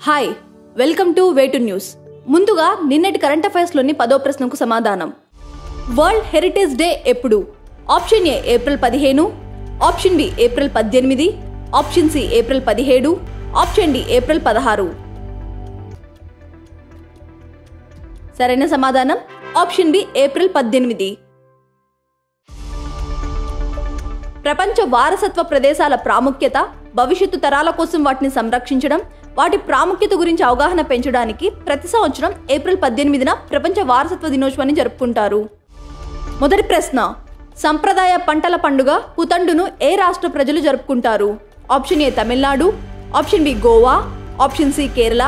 Hi, welcome to way to news. ముందుగా నిన్నటి current అఫైర్స్లోని 10వ ప్రశ్నకు సమాధానం. వరల్డ్ హెరిటేజ్ డే ఎప్పుడు? Option A April 15, option B April 18, option C April 17, option D April 16. సరైన సమాధానం ఆప్షన్ బి ఏప్రిల్ 18. ప్రపంచ వారసత్వ ప్రదేశాల ప్రాముఖ్యత, భవిష్యత్తు తరాల కోసం వాటిని సంరక్షించడం, వాటి ప్రాముఖ్యత గురించి అవగాహన పెంచడానికి ప్రతి సంవత్సరం ఏప్రిల్ 18న ప్రపంచ వారసత్వ దినోత్సవాన్ని జరుపుకుంటారు. మొదటి ప్రశ్న, సంప్రదాయ పంటల పండుగ పుతండును ఏ రాష్ట్ర ప్రజలు జరుపుకుంటారు? Option A Tamil Nadu, option B Goa, option C Kerala,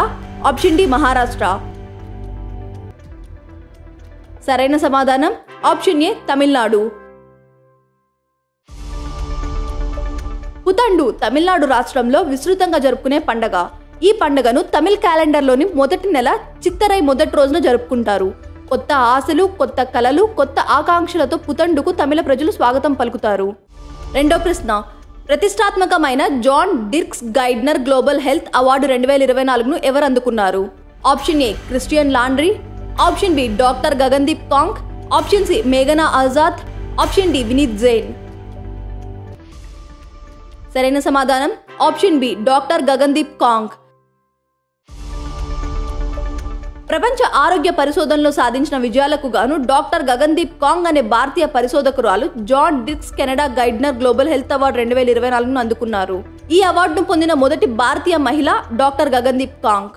option D Maharashtra. సరైన సమాధానం ఆప్షన్ ఏ తమిళనాడు. పుతండు తమిళనాడు రాష్ట్రంలో విస్తృతంగా జరుపుకునే పండగ. ఈ పండుగను తమిళ క్యాలెండర్లోని మొదటి నెల చిత్తరై మొదటి రోజున జరుపుకుంటారు. కొత్త ఆశలు, కొత్త కలలు, కొత్త ఆకాంక్షలతో పుతండుకు తమిళ ప్రజలు స్వాగతం పలుకుతారు. రెండో ప్రశ్న, ప్రతిష్టాత్మకమైన John Dirks Gairdner global health award 2024ను ఎవరు అందుకున్నారు? Option A Christian Landry, option B doctor Gagandeep Kang, option C మేఘనా ఆజాద్, ఆప్షన్ డి వినీత్ జైన్. సరైన సమాధానం option B doctor Gagandeep Kang. ప్రపంచ ఆరోగ్య పరిశోధనలో సాధించిన విజయాలకు గాను డాక్టర్ గగన్దీప్ కాంగ్ అనే భారతీయ పరిశోధకురాలు John Dirks Canada Gairdner global health award 2024ను అందుకున్నారు. ఈ అవార్డును పొందిన మొదటి భారతీయ మహిళ డాక్టర్ గగన్దీప్ కాంగ్.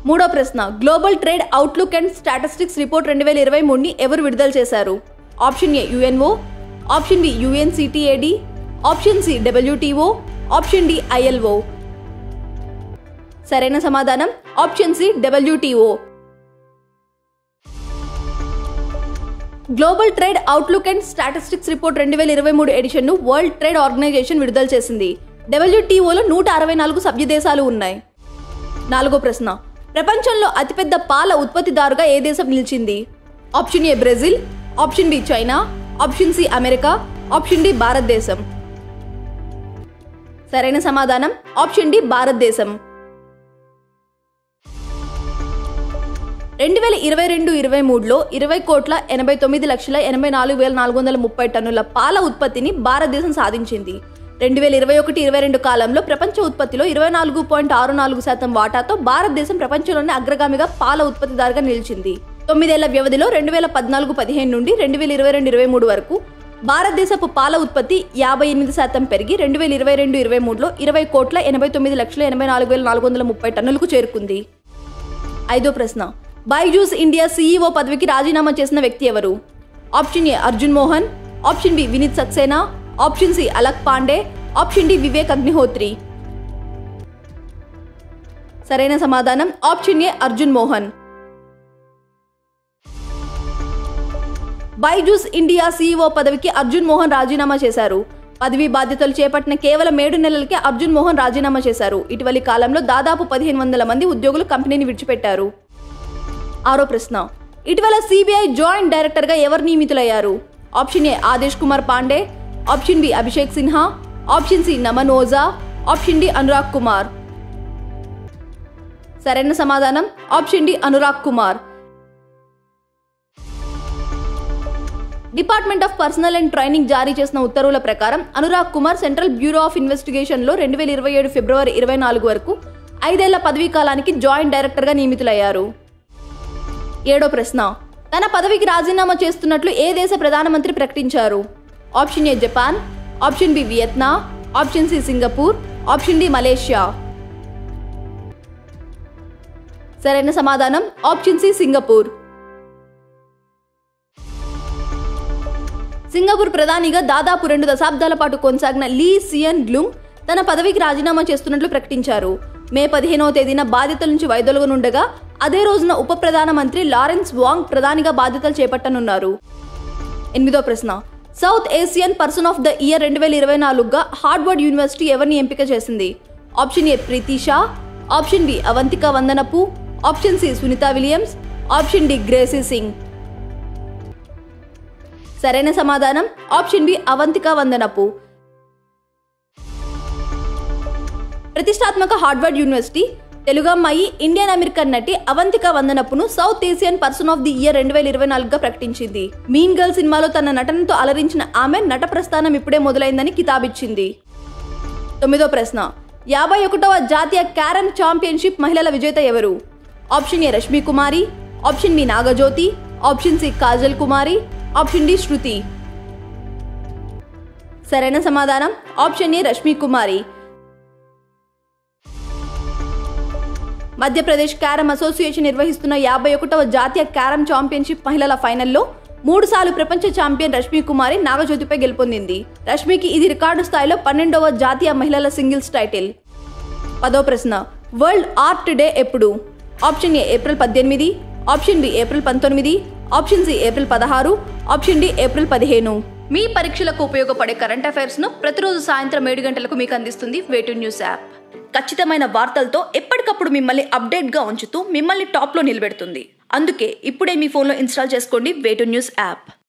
మూడో ప్రశ్న, global trade outlook and statistics report 2023ని ఎవరు విడుదల చేశారు? Option A UNO, option B UNCTAD, option C WTO, option D ILO. సరైన సమాధానం option C WTO. Global trade outlook and statistics report 2023 ఎడిషన్ను వరల్డ్ ట్రేడ్ ఆర్గనైజేషన్ విడుదల చేసింది. డబ్ల్యూటీఓలో 164 సభ్య దేశాలు ఉన్నాయి. నాలుగో ప్రశ్న, ప్రపంచంలో అతిపెద్ద పాల ఉత్పత్తిదారుగా ఏ దేశం నిలిచింది? Option A Brazil, option B China, option C America, option D భారతదేశం. సరైన సమాధానం ఆప్షన్ డి భారతదేశం. 2022-23లో 20,89,84,430 టన్నుల పాల ఉత్పత్తిని భారతదేశం సాధించింది. 2021-22 కాలంలో ప్రపంచ ఉత్పత్తిలో 24.64% వాటాతో భారతదేశం ప్రపంచంలోనే అగ్రగామిగా పాల ఉత్పత్తిదారుగా నిలిచింది. 9 ఏళ్ల వ్యవధిలో 2014-15 నుండి 2022-23 వరకు భారతదేశపు పాల ఉత్పత్తి 58% పెరిగి 2022-23లో 20,89,84,430 టన్నులకు చేరుకుంది. ఐదో ప్రశ్న, బైజూస్ ఇండియా సీఈఓ పదవికి రాజీనామా చేసిన వ్యక్తి ఎవరు? Option A Arjun Mohan, option B Vineet Saxena, option C Alakh Pandey, option D Vivek Agnihotri. సరైన సమాధానం option A Arjun Mohan. Byju's India CEO పదవికి అర్జున్ మోహన్ రాజీనామా చేశారు. పదవి బాధ్యతలు చేపట్టిన కేవలం 7 నెలలకే అర్జున్ మోహన్ రాజీనామా చేశారు. ఇటీవలి కాలంలో దాదాపు 1500 మంది ఉద్యోగులు కంపెనీని విడిచిపెట్టారు. ఆరో ప్రశ్న, ఇటీవల సిబిఐ జాయింట్ డైరెక్టర్గా ఎవరు నియమితులయ్యారు? Option A Adesh Kumar Pandey, option B Abhishek Sinha, option C Naman Ojha, option D Anurag Kumar. సరైన సమాధానం option D Anurag Kumar. Department of personnel and training జారీ చేసిన ఉత్తర్వుల ప్రకారం Anurag Kumar central bureau of ఇన్వెస్టిగేషన్లో 2027 ఫిబ్రవరి 24 వరకు 5 ఏళ్ల పదవీ కాలానికి జాయింట్ డైరెక్టర్గా నియమితులయ్యారు. ఏడో ప్రశ్న, తన పదవికి రాజీనామా చేస్తున్నట్లు ఏ దేశ ప్రధానమంత్రి ప్రకటించారు? Option A Japan, option B Vietnam, option C Singapore, option D Malaysia. సరైన సమాధానం ఆప్షన్ సి సింగపూర్. సింగపూర్ ప్రధానిగా దాదాపు 2 దశాబ్దాల పాటు కొనసాగిన లీ సియన్ లూంగ్ తన పదవికి రాజీనామా చేస్తున్నట్లు ప్రకటించారు. మే 15వ తేదీన బాధ్యతల నుంచి వైదొలగనుండగా అదే రోజున ఉప ప్రధానమంత్రి లారెన్స్ వాంగ్ ప్రధానిగా బాధ్యతలు చేపట్టనున్నారు. ఎనిమిదో ప్రశ్న, South Asian person of the year 2024గా హార్వర్డ్ యూనివర్సిటీ ఎవరిని ఎంపిక చేసింది? Option A Preeti Shah, option B Avantika Vandanapu, option C Sunita Williams, option D Gracy Singh. సరైన సమాధానం ఆప్షన్ బి అవంతిక వందనపు. ప్రతిష్టాత్మక హార్వర్డ్ యూనివర్సిటీ తెలుగు అమ్మాయి ఇండియన్ అమెరికన్ నటి అవంతిక వందనప్పును South Asian person of the year 2024గా ప్రకటించింది. మీన్ గర్ల్ సినిమాలో తన నటనతో అలరించిన ఆమె నట ప్రస్థానం ఇప్పుడే మొదలైందని కితాబిచ్చింది. 9వ ప్రశ్న, 51వ జాతీయ క్యారమ్ ఛాంపియన్షిప్ మహిళల విజేత ఎవరు? Option A Rashmi Kumari, option B Nagajyoti, option C Kajal Kumari, option D Shruti. సరైన సమాధానం option A Rashmi Kumari. Madhya Pradesh carrom association నిర్వహిస్తున్న 51వ జాతీయ క్యారమ్ ఛాంపియన్షిప్ మహిళల ఫైనల్లో 3 సార్లు ప్రపంచ ఛాంపియన్ రష్మి కుమారి నాగజ్యోతిపై గెలుపొందింది. రష్మికి ఇది రికార్డు స్థాయిలో 12వ జాతీయ మహిళల సింగిల్స్ టైటిల్. 10వ ప్రశ్న, వరల్డ్ ఆర్ట్ డే ఎప్పుడు? Option A April 18, option B April 19, option C April 16, option D April 15. మీ పరీక్షలకు ఉపయోగపడే కరెంట్ అఫైర్స్ ను ప్రతిరోజు సాయంత్రం 7 గంటలకు మీకు అందిస్తుంది వేటు న్యూస్ యాప్. ఖచ్చితమైన వార్తలతో ఎప్పటికప్పుడు మిమ్మల్ని అప్డేట్ గా ఉంచుతూ మిమ్మల్ని టాప్ లో నిలబెడుతుంది. అందుకే ఇప్పుడే మీ ఫోన్లో ఇన్స్టాల్ చేసుకోండి వేటు న్యూస్ యాప్.